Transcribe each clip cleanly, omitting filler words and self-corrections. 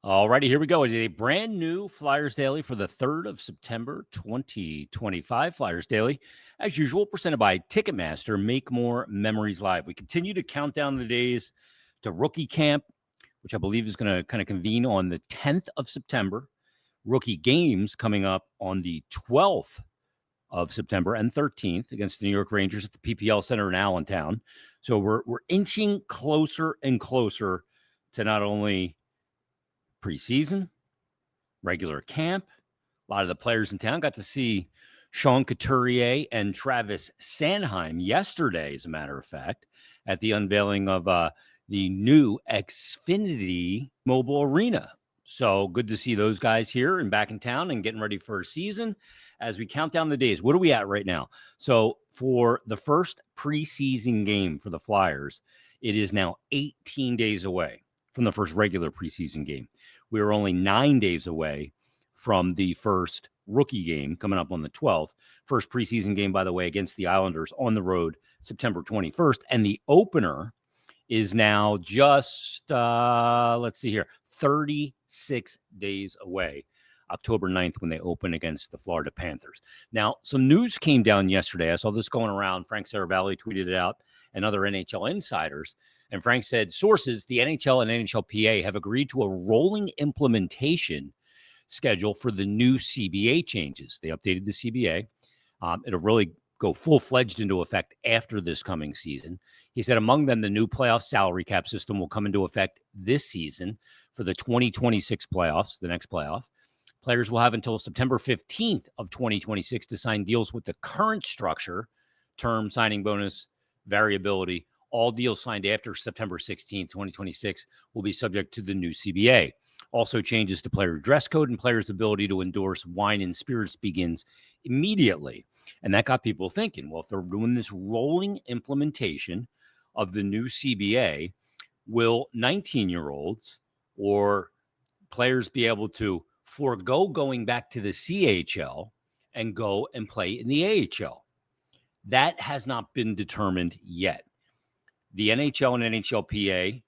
Alrighty, here we go. It's a brand new Flyers Daily for the 3rd of September, 2025. Flyers Daily, as usual, presented by Ticketmaster. Make more memories live. We continue to count down the days to rookie camp, which I believe is going to kind of convene on the 10th of September. Rookie games coming up on the 12th of September and 13th against the New York Rangers at the PPL Center in Allentown. So we're inching closer and closer to not only preseason, regular camp. A lot of the players in town got to see Sean Couturier and Travis Sanheim yesterday, as a matter of fact, at the unveiling of the new Xfinity Mobile Arena. So good to see those guys here and back in town and getting ready for a season as we count down the days. What are we at right now? So for the first preseason game for the Flyers, it is now 18 days away from the first regular preseason game. We are only 9 days away from the first rookie game coming up on the 12th. First preseason game, by the way, against the Islanders on the road, September 21st. And the opener is now just, 36 days away, October 9th, when they open against the Florida Panthers. Now, some news came down yesterday. I saw this going around. Frank Saravalli tweeted it out and other NHL insiders. And Frank said, sources, the NHL and NHLPA have agreed to a rolling implementation schedule for the new CBA changes. They updated the CBA. It'll really go full-fledged into effect after this coming season. He said among them, the new playoff salary cap system will come into effect this season for the 2026 playoffs, the next playoff. Players will have until September 15th of 2026 to sign deals with the current structure, term, signing bonus, variability. All deals signed after September 16th, 2026 will be subject to the new CBA. Also, changes to player dress code and players' ability to endorse wine and spirits begins immediately. And that got people thinking, well, if they're doing this rolling implementation of the new CBA, will 19-year-olds or players be able to forego going back to the CHL and go and play in the AHL? That has not been determined yet. The NHL and NHLPA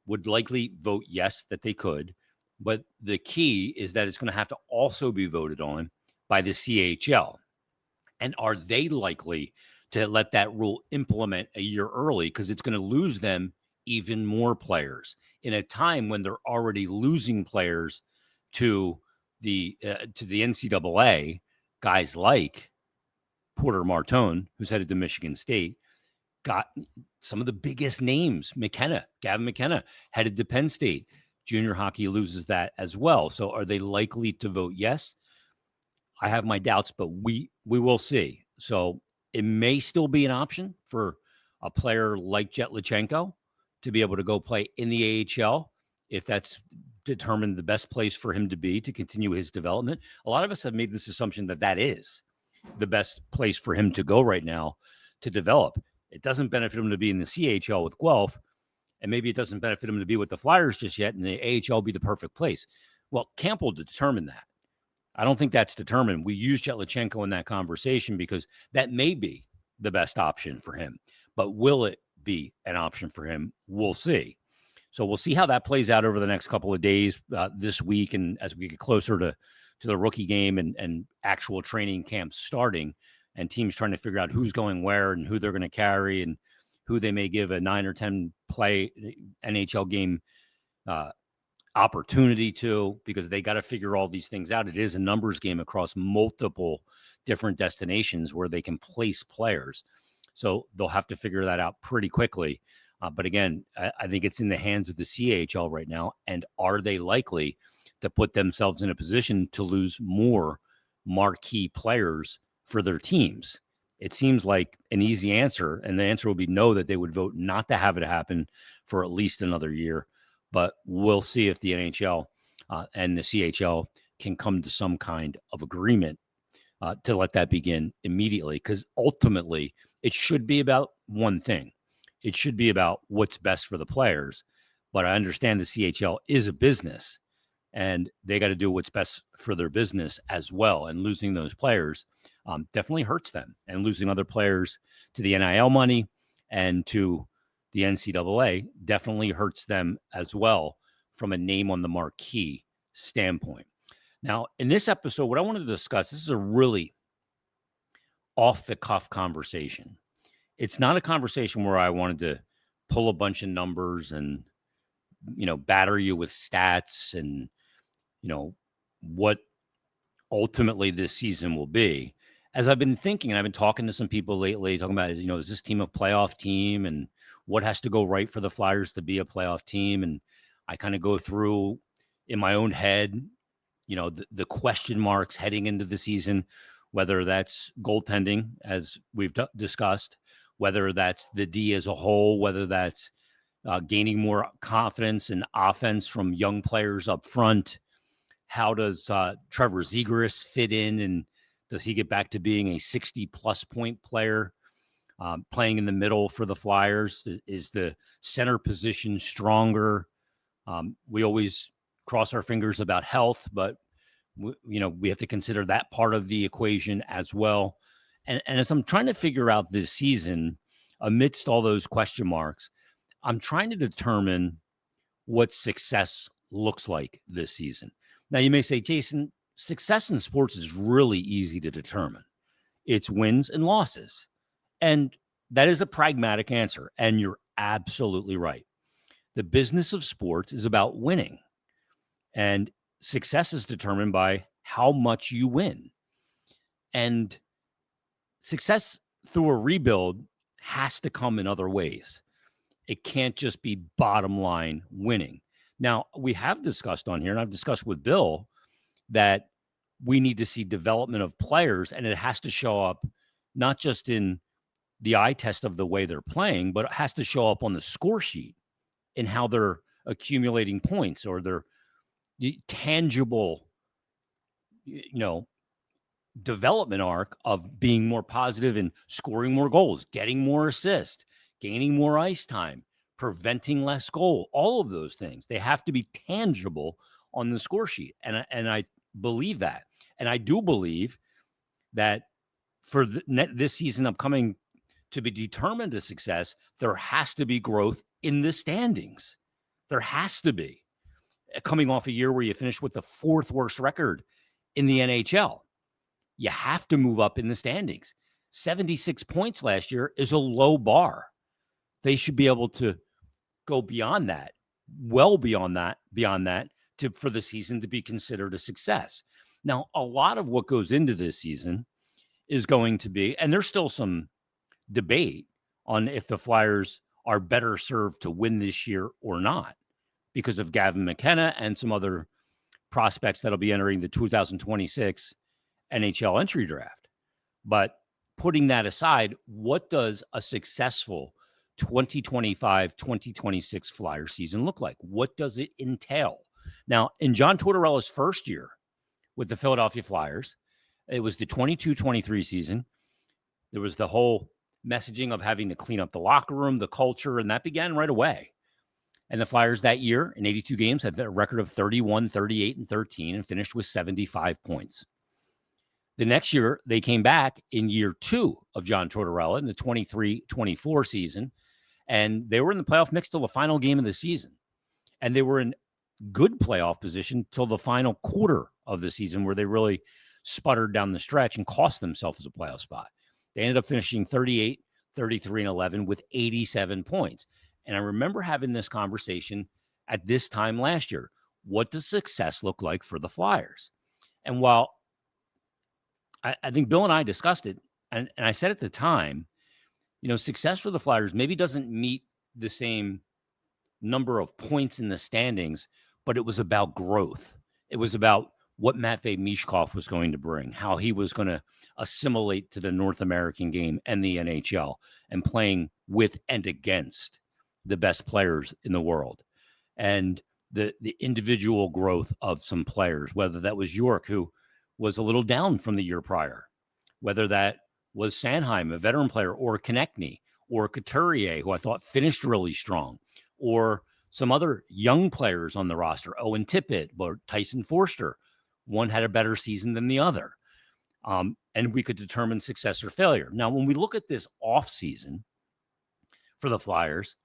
would likely vote yes, that they could. But the key is that it's going to have to also be voted on by the CHL. And are they likely to let that rule implement a year early? Because it's going to lose them even more players in a time when they're already losing players to the NCAA. Guys like Porter Martone, who's headed to Michigan State, got some of the biggest names. Gavin McKenna, headed to Penn State. Junior hockey loses that as well. So are they likely to vote yes? I have my doubts, but we will see. So it may still be an option for a player like Jet Lachenko to be able to go play in the AHL if that's determined the best place for him to be to continue his development. A lot of us have made this assumption that that is the best place for him to go right now to develop. It doesn't benefit him to be in the CHL with Guelph, and maybe it doesn't benefit him to be with the Flyers just yet, and the AHL be the perfect place. Well, camp will determine that. I don't think that's determined. We use Jet Lachenko in that conversation because that may be the best option for him. But will it be an option for him? We'll see. So we'll see how that plays out over the next couple of days this week, and as we get closer to the rookie game and actual training camp starting, and teams trying to figure out who's going where and who they're going to carry and who they may give a 9 or 10 play NHL game opportunity to, because they got to figure all these things out. It is a numbers game across multiple different destinations where they can place players. So they'll have to figure that out pretty quickly. But again, I think it's in the hands of the CHL right now. And are they likely to put themselves in a position to lose more marquee players for their teams? It seems like an easy answer, and the answer will be no, that they would vote not to have it happen for at least another year. But we'll see if the NHL and the CHL can come to some kind of agreement to let that begin immediately, because ultimately it should be about one thing. It should be about what's best for the players. But I understand the CHL is a business, and they got to do what's best for their business as well. And losing those players definitely hurts them. And losing other players to the NIL money and to the NCAA definitely hurts them as well from a name on the marquee standpoint. Now, in this episode, what I wanted to discuss, this is a really off-the-cuff conversation. It's not a conversation where I wanted to pull a bunch of numbers and, batter you with stats and, what ultimately this season will be. As I've been thinking, and I've been talking to some people lately, talking about, is this team a playoff team and what has to go right for the Flyers to be a playoff team? And I kind of go through in my own head, the question marks heading into the season, whether that's goaltending, as we've discussed, whether that's the D as a whole, whether that's gaining more confidence and offense from young players up front. How does Trevor Zegras fit in, and does he get back to being a 60-plus point player, playing in the middle for the Flyers? Is the center position stronger? We always cross our fingers about health, but we have to consider that part of the equation as well. And as I'm trying to figure out this season, amidst all those question marks, I'm trying to determine what success looks like this season. Now, you may say, Jason, success in sports is really easy to determine. It's wins and losses. And that is a pragmatic answer. And you're absolutely right. The business of sports is about winning. And success is determined by how much you win. And success through a rebuild has to come in other ways. It can't just be bottom line winning. Now, we have discussed on here, and I've discussed with Bill, that we need to see development of players, and it has to show up not just in the eye test of the way they're playing, but it has to show up on the score sheet in how they're accumulating points or their tangible, development arc of being more positive and scoring more goals, getting more assists, gaining more ice time, preventing less goal, all of those things. They have to be tangible on the score sheet. And I believe that. And I do believe that for this season upcoming to be determined a success, there has to be growth in the standings. There has to be. Coming off a year where you finished with the 4th worst record in the NHL, you have to move up in the standings. 76 points last year is a low bar. They should be able to go beyond that, well beyond that, for the season to be considered a success. Now, a lot of what goes into this season is going to be, and there's still some debate on if the Flyers are better served to win this year or not, because of Gavin McKenna and some other prospects that'll be entering the 2026 NHL entry draft. But putting that aside, what does a successful 2025-2026 Flyer season look like? What does it entail? Now, in John Tortorella's first year with the Philadelphia Flyers, it was the 22-23 season. There was the whole messaging of having to clean up the locker room, the culture, and that began right away. And the Flyers that year, in 82 games, had a record of 31, 38, and 13 and finished with 75 points. The next year, they came back in year 2 of John Tortorella in the 23-24 season, and they were in the playoff mix till the final game of the season. And they were in good playoff position till the final quarter of the season, where they really sputtered down the stretch and cost themselves a playoff spot. They ended up finishing 38, 33, and 11 with 87 points. And I remember having this conversation at this time last year. What does success look like for the Flyers? And while I think Bill and I discussed it, and I said at the time, success for the Flyers maybe doesn't meet the same number of points in the standings, but it was about growth. It was about what Matvei Mishkov was going to bring, how he was going to assimilate to the North American game and the NHL, and playing with and against the best players in the world, and the individual growth of some players, whether that was York, who was a little down from the year prior, whether that was Sanheim, a veteran player, or Konechny, or Couturier, who I thought finished really strong, or some other young players on the roster, Owen Tippett or Tyson Forster. One had a better season than the other. And we could determine success or failure. Now, when we look at this offseason for the Flyers,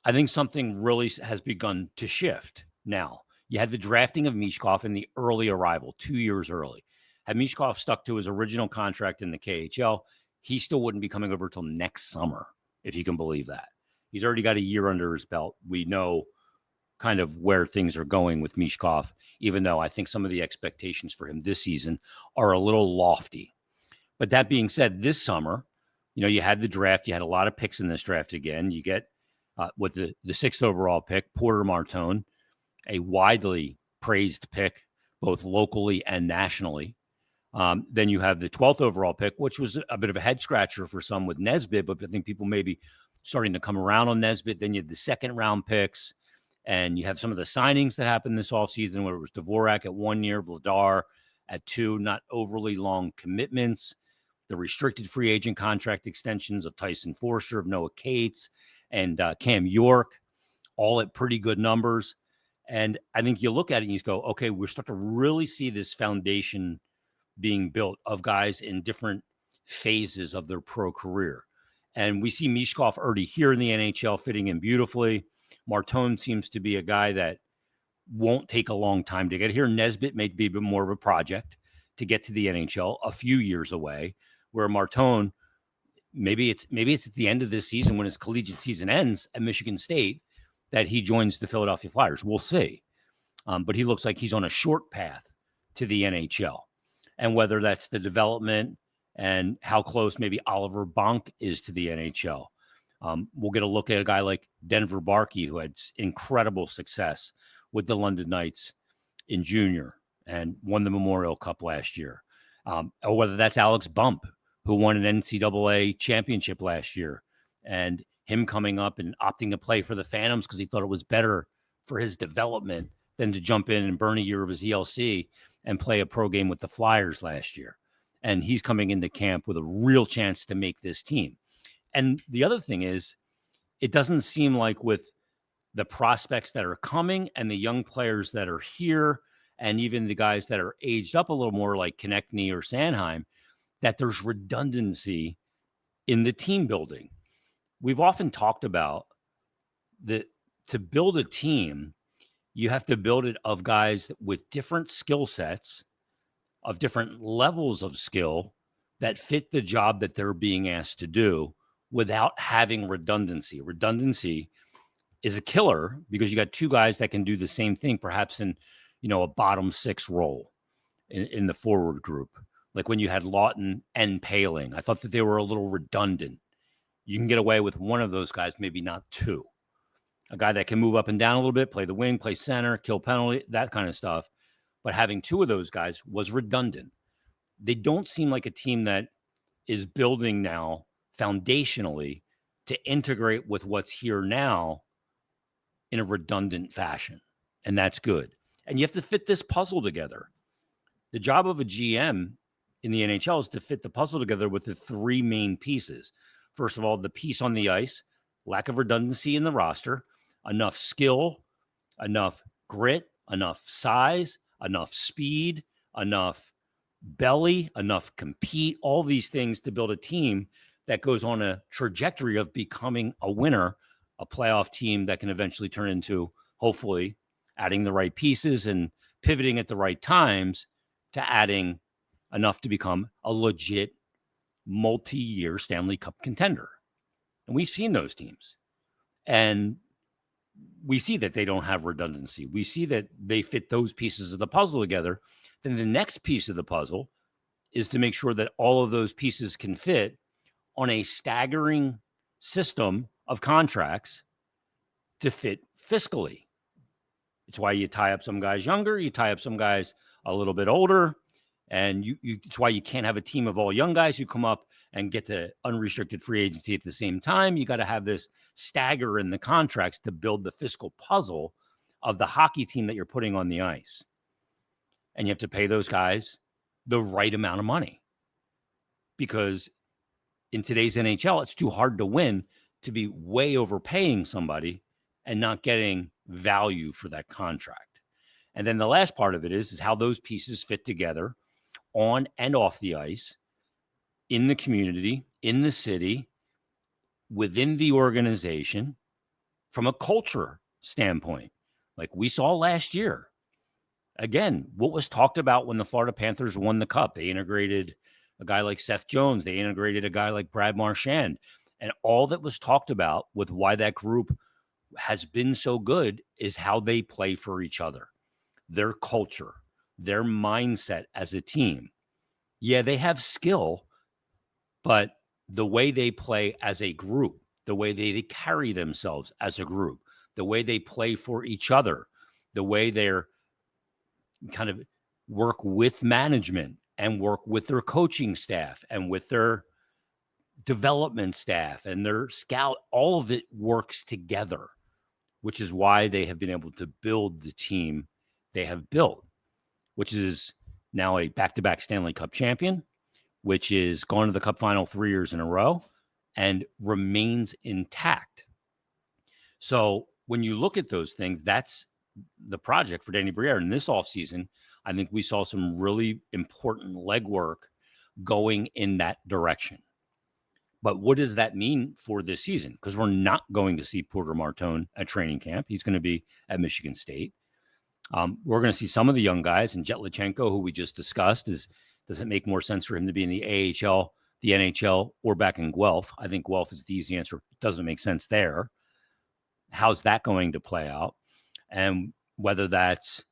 I think something really has begun to shift. now. You had the drafting of Mishkov and the early arrival, 2 years early. Had Mishkov stuck to his original contract in the KHL, he still wouldn't be coming over till next summer, if you can believe that. He's already got a year under his belt. We know kind of where things are going with Mishkov, even though I think some of the expectations for him this season are a little lofty. But that being said, this summer, you had the draft. You had a lot of picks in this draft again. You get, with the 6th overall pick, Porter Martone, a widely praised pick, both locally and nationally. Then you have the 12th overall pick, which was a bit of a head scratcher for some with Nesbitt, but I think people may be starting to come around on Nesbitt. Then you have the 2nd round picks, and you have some of the signings that happened this offseason, where it was Dvorak at 1 year, Vladar at 2, not overly long commitments. The restricted free agent contract extensions of Tyson Forster, of Noah Cates, and Cam York, all at pretty good numbers. And I think you look at it and you go, okay, we're starting to really see this foundation being built of guys in different phases of their pro career. And we see Mishkov already here in the NHL fitting in beautifully. Martone seems to be a guy that won't take a long time to get here. Nesbitt may be a bit more of a project to get to the NHL, a few years away, where Martone, maybe it's at the end of this season, when his collegiate season ends at Michigan State, that he joins the Philadelphia Flyers. We'll see. But he looks like he's on a short path to the NHL. And whether that's the development and how close maybe Oliver Bonk is to the NHL. We'll get a look at a guy like Denver Barkey, who had incredible success with the London Knights in junior and won the Memorial Cup last year. Or whether that's Alex Bump, who won an NCAA championship last year, and him coming up and opting to play for the Phantoms because he thought it was better for his development than to jump in and burn a year of his ELC and play a pro game with the Flyers last year. And he's coming into camp with a real chance to make this team. And the other thing is, it doesn't seem like with the prospects that are coming and the young players that are here, and even the guys that are aged up a little more like Konechny or Sanheim, that there's redundancy in the team building. We've often talked about that to build a team, you have to build it of guys with different skill sets, of different levels of skill that fit the job that they're being asked to do without having redundancy. Redundancy is a killer because you got 2 guys that can do the same thing, perhaps in, a bottom 6 role in the forward group. Like when you had Lawton and Paling, I thought that they were a little redundant. You can get away with one of those guys, maybe not 2. A guy that can move up and down a little bit, play the wing, play center, kill penalty, that kind of stuff. But having 2 of those guys was redundant. They don't seem like a team that is building now foundationally to integrate with what's here now in a redundant fashion. And that's good. And you have to fit this puzzle together. The job of a GM in the NHL is to fit the puzzle together with the 3 main pieces. First of all, the piece on the ice, lack of redundancy in the roster, enough skill, enough grit, enough size, enough speed, enough belly, enough compete, all these things to build a team that goes on a trajectory of becoming a winner, a playoff team that can eventually turn into, hopefully, adding the right pieces and pivoting at the right times to adding enough to become a legit multi-year Stanley Cup contender. And we've seen those teams. And we see that they don't have redundancy. We see that they fit those pieces of the puzzle together. Then the next piece of the puzzle is to make sure that all of those pieces can fit on a staggering system of contracts to fit fiscally. It's why you tie up some guys younger, you tie up some guys a little bit older, and it's why you can't have a team of all young guys who come up and get to unrestricted free agency at the same time. You got to have this stagger in the contracts to build the fiscal puzzle of the hockey team that you're putting on the ice. And you have to pay those guys the right amount of money, because in today's NHL, it's too hard to win to be way overpaying somebody and not getting value for that contract. And then the last part of it is how those pieces fit together on and off the ice, in the community, in the city, within the organization, from a culture standpoint. like we saw last year. Again, what was talked about when the Florida Panthers won the Cup? They integrated a guy like Seth Jones. They integrated a guy like Brad Marchand. And all that was talked about with why that group has been so good is how they play for each other, their culture, their mindset as a team. Yeah, they have skill, but the way they play as a group, the way they carry themselves as a group, the way they play for each other, the way they're kind of work with management and work with their coaching staff and with their development staff and their scout, all of it works together, which is why they have been able to build the team they have built, which is now a back-to-back Stanley Cup champion, which is gone to the Cup final 3 years in a row and remains intact. So when you look at those things, that's the project for Danny Briere. In this offseason, I think we saw some really important legwork going in that direction. But what does that mean for this season? Because we're not going to see Porter Martone at training camp. He's going to be at Michigan State. We're going to see some of the young guys, and Jet Lachenko, who we just discussed, does it make more sense for him to be in the AHL, the NHL, or back in Guelph? I think Guelph is the easy answer. It doesn't make sense there. How's that going to play out? And whether that's,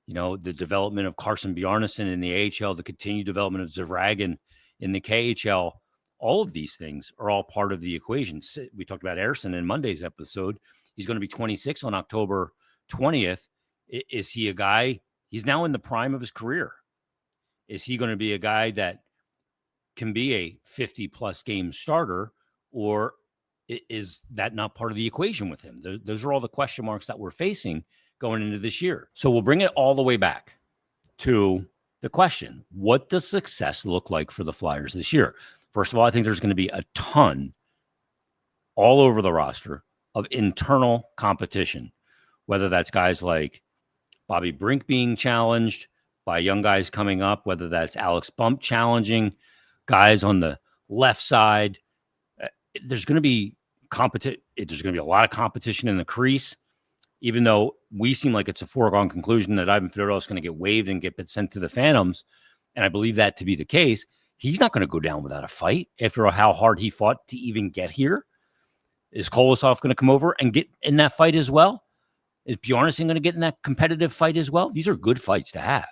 the development of Carson Bjarnason in the AHL, the continued development of Zvragin in the KHL, all of these things are all part of the equation. We talked about Ersson in Monday's episode. He's going to be 26 on October 20th. Is he a guy? He's now in the prime of his career. Is he going to be a guy that can be a 50-plus game starter, or is that not part of the equation with him? Those are all the question marks that we're facing going into this year. So we'll bring it all the way back to the question, what does success look like for the Flyers this year? First of all, I think there's going to be a ton all over the roster of internal competition, whether that's guys like Bobby Brink being challenged by young guys coming up, whether that's Alex Bump challenging guys on the left side. There's going to be there's going to be a lot of competition in the crease, even though we seem like it's a foregone conclusion that Ivan Fedorov is going to get waived and get sent to the Phantoms. And I believe that to be the case. He's not going to go down without a fight after how hard he fought to even get here. Is Kolosov going to come over and get in that fight as well? Is Bjarnason going to get in that competitive fight as well? These are good fights to have.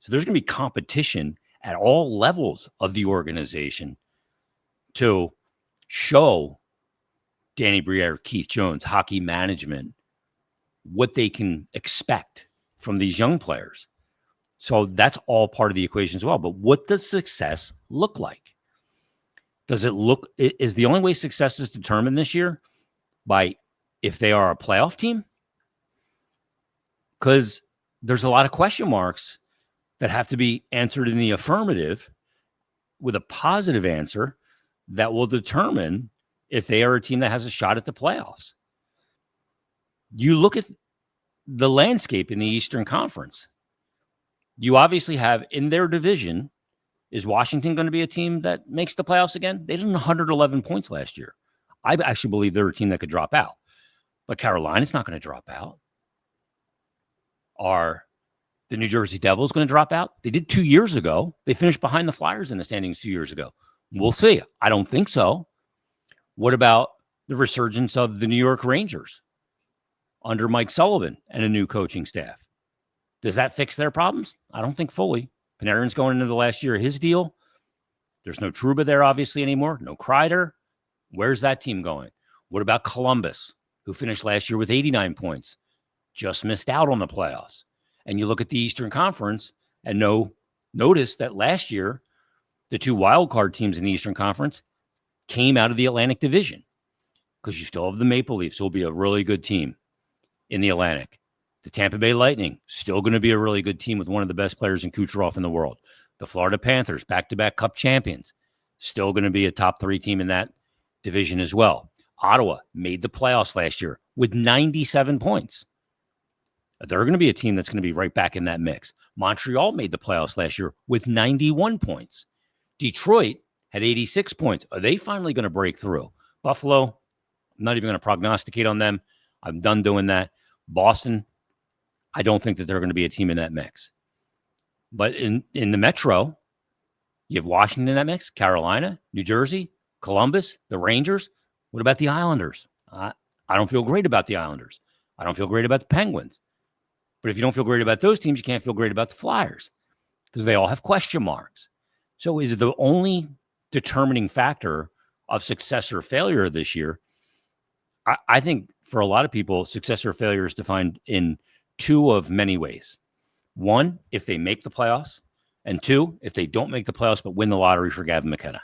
So there's going to be competition at all levels of the organization to show Danny Briere, Keith Jones, hockey management, what they can expect from these young players. So that's all part of the equation as well. But what does success look like? Is the only way success is determined this year by if they are a playoff team? Because there's a lot of question marks that have to be answered in the affirmative with a positive answer that will determine if they are a team that has a shot at the playoffs. You look at the landscape in the Eastern Conference. You obviously have in their division, is Washington going to be a team that makes the playoffs again? They did 111 points last year. I actually believe they're a team that could drop out. But Carolina's not going to drop out. Are the New Jersey Devils going to drop out? They did 2 years ago. They finished behind the Flyers in the standings 2 years ago. We'll see. I don't think so. What about the resurgence of the New York Rangers under Mike Sullivan and a new coaching staff? Does that fix their problems? I don't think fully. Panarin's going into the last year of his deal. There's no Trouba there, obviously, anymore. No Kreider. Where's that team going? What about Columbus, who finished last year with 89 points? Just missed out on the playoffs. And you look at the Eastern Conference and notice that last year, the two wildcard teams in the Eastern Conference came out of the Atlantic Division because you still have the Maple Leafs, who will be a really good team in the Atlantic. The Tampa Bay Lightning, still going to be a really good team with one of the best players in Kucherov in the world. The Florida Panthers, back-to-back Cup champions, still going to be a top 3 team in that division as well. Ottawa made the playoffs last year with 97 points. They're going to be a team that's going to be right back in that mix. Montreal made the playoffs last year with 91 points. Detroit had 86 points. Are they finally going to break through? Buffalo, I'm not even going to prognosticate on them. I'm done doing that. Boston, I don't think that they're going to be a team in that mix. But in the Metro, you have Washington in that mix, Carolina, New Jersey, Columbus, the Rangers. What about the Islanders? I don't feel great about the Islanders. I don't feel great about the Penguins. But if you don't feel great about those teams, you can't feel great about the Flyers because they all have question marks. So is it the only determining factor of success or failure this year? I think for a lot of people, success or failure is defined in two of many ways. One, if they make the playoffs, and two, if they don't make the playoffs but win the lottery for Gavin McKenna.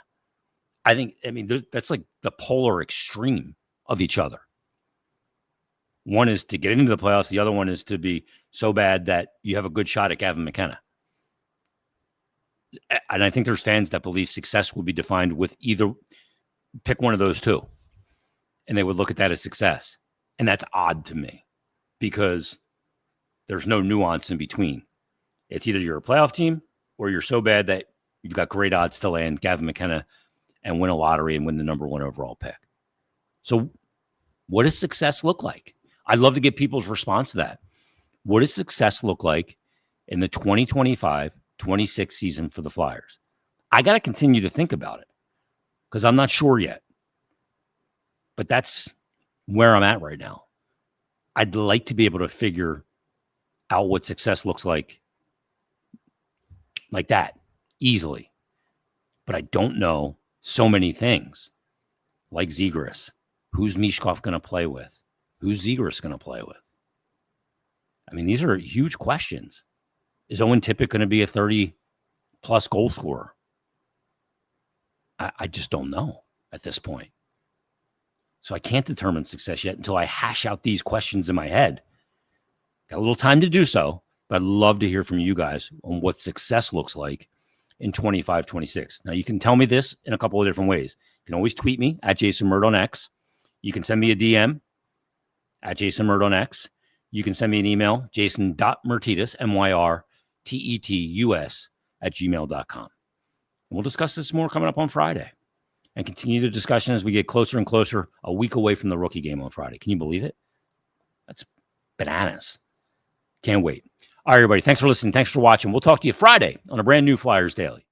I mean, that's like the polar extreme of each other. One is to get into the playoffs. The other one is to be so bad that you have a good shot at Gavin McKenna. And I think there's fans that believe success will be defined with either pick one of those two. And they would look at that as success. And that's odd to me because there's no nuance in between. It's either you're a playoff team or you're so bad that you've got great odds to land Gavin McKenna and win a lottery and win the number one overall pick. So what does success look like? I'd love to get people's response to that. What does success look like in the 2025-26 season for the Flyers? I got to continue to think about it because I'm not sure yet. But that's where I'm at right now. I'd like to be able to figure out what success looks like that easily. But I don't know so many things like Zegras. Who's Mishkov going to play with? Who's Zegras going to play with? I mean, these are huge questions. Is Owen Tippett going to be a 30-plus goal scorer? I just don't know at this point. So I can't determine success yet until I hash out these questions in my head. Got a little time to do so, but I'd love to hear from you guys on what success looks like in 25-26. Now, you can tell me this in a couple of different ways. You can always tweet me at Jason Myrtetus on X. You can send me a DM at Jason Myrtetus on X. You can send me an email, jason.myrtetus, MYRTETUS @gmail.com. And we'll discuss this more coming up on Friday and continue the discussion as we get closer and closer, a week away from the rookie game on Friday. Can you believe it? That's bananas. Can't wait. All right, everybody. Thanks for listening. Thanks for watching. We'll talk to you Friday on a brand new Flyers Daily.